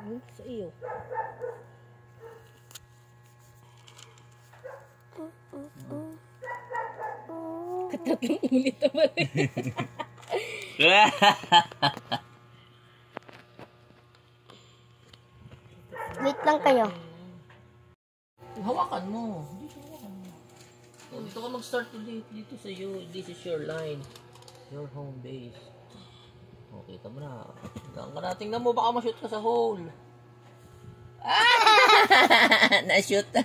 Sa iyo. Katatlong ulit naman eh. Wait lang kayo. Hawakan mo. Dito ka mag-start dito sa iyo. This is your line. Your home base. Okay, kita mo na. Hanggang ka na. Tingnan mo, baka ma-shoot ka sa hole. Na-shoot na.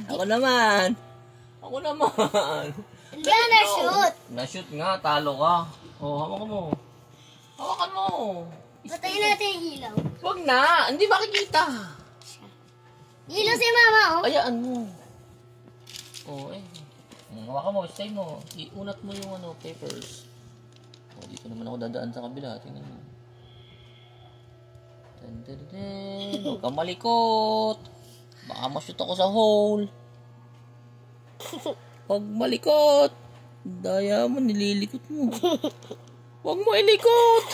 Ako naman. Hindi na na-shoot. Na-shoot nga, talo ka. Hawakan mo. Hawakan mo. Patayin natin yung ilaw. Wag na, hindi makikita. Ilaw si mama, oh. Ayaan mo. Hawakan mo, stay mo. Iunat mo yung papers. Dito naman ako dadaan sa kabila. Tingnan mo. Huwag kang malikot. Baka ma-shoot ako sa hole. Huwag malikot. Daya mo, nililikot mo. Huwag mo ilikot.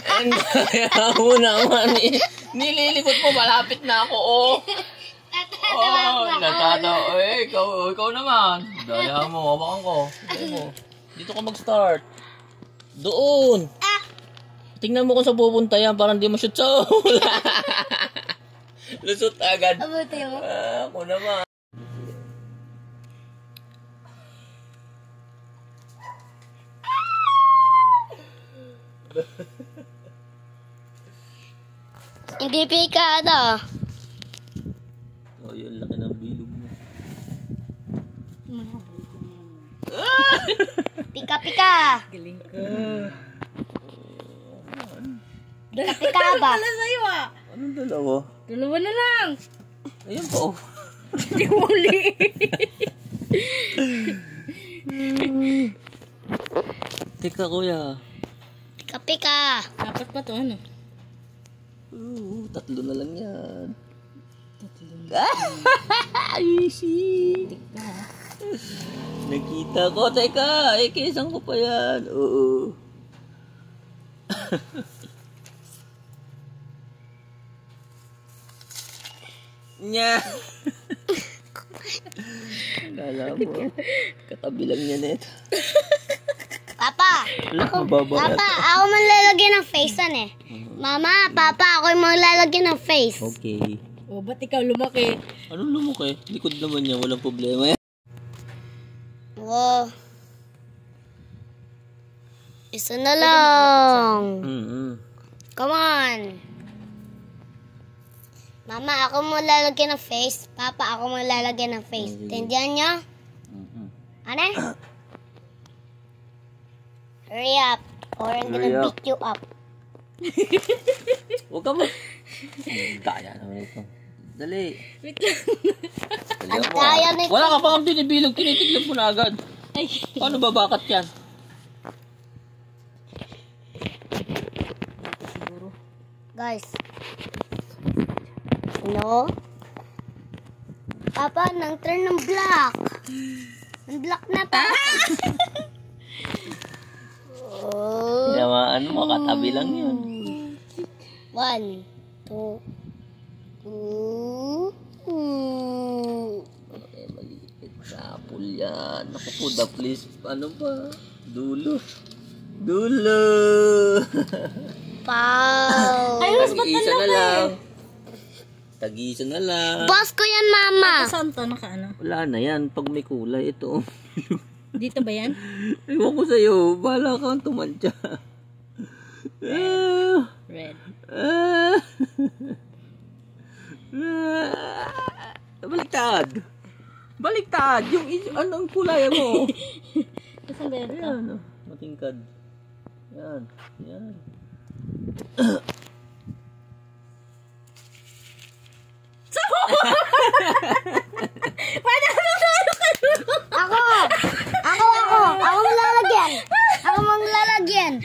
Daya mo naman eh. Nililikot mo, malapit na ako, natatawa. Ikaw naman. Daya mo, hawakan ko. Dito ka mag-start. Doon. Tingnan mo kung sa pupunta yan para hindi ma-shoot sa hole. Lusot agad. Abuti mo. Ako naman. Hindi pikado. Yun, laki ng bilog mo. Pika-pika. Galing ka. Pika-pika ba? Wala sa'yo ah. Anong dalawa? Dalawa na lang. Ayun po. Hindi muli. Teka kuya. Pika-pika. Dapat ba ito ano? Tatlo na lang yan. Easy. Nakita ko. Teka, kisan ko pa yan. Oo. Nya. Kala mo. Katabi lang niya neto. Papa. Papa, ako maglalagyan ng face eh. Mama, Papa, ako yung maglalagyan ng face. Okay. Ba't ikaw lumaki? Anong lumaki? Likod naman niya. Walang problema yan. Wow. Isa na lang. Come on. Mama, ako maglalagyan ng face. Papa, ako maglalagyan ng face. Tindihan niyo? Ano? Hurry up. Or I'm gonna beat you up. Huwag ka mo. Daya naman ito. Dali. Wait lang. Ang daya nito. Wala ka pa kang binibilog. Tinitignan mo na agad. Ay. Paano babakat yan? Guys. No? Papa, nang turn ng black. Ang black na pa. Yamaan mo, katabi lang yun. 1, 2, 3. Maliit sa apple yan. Naku po, please. Ano ba? Dulo. Dulo. Wow. Tag-isa na lang. Tag-isa na lang. Boss ko yan, Mama. Saan to? Naka-ano? Wala na yan. Pag may kulay, ito. Dito ba yan? Ewan ko sa'yo. Bahala kang tumantya. Red. Baliktad. Baliktad. Yung anong kulay mo? Saan ba yan? Ayan. Matingkad. Yan. Yan. Ako maglalagyan.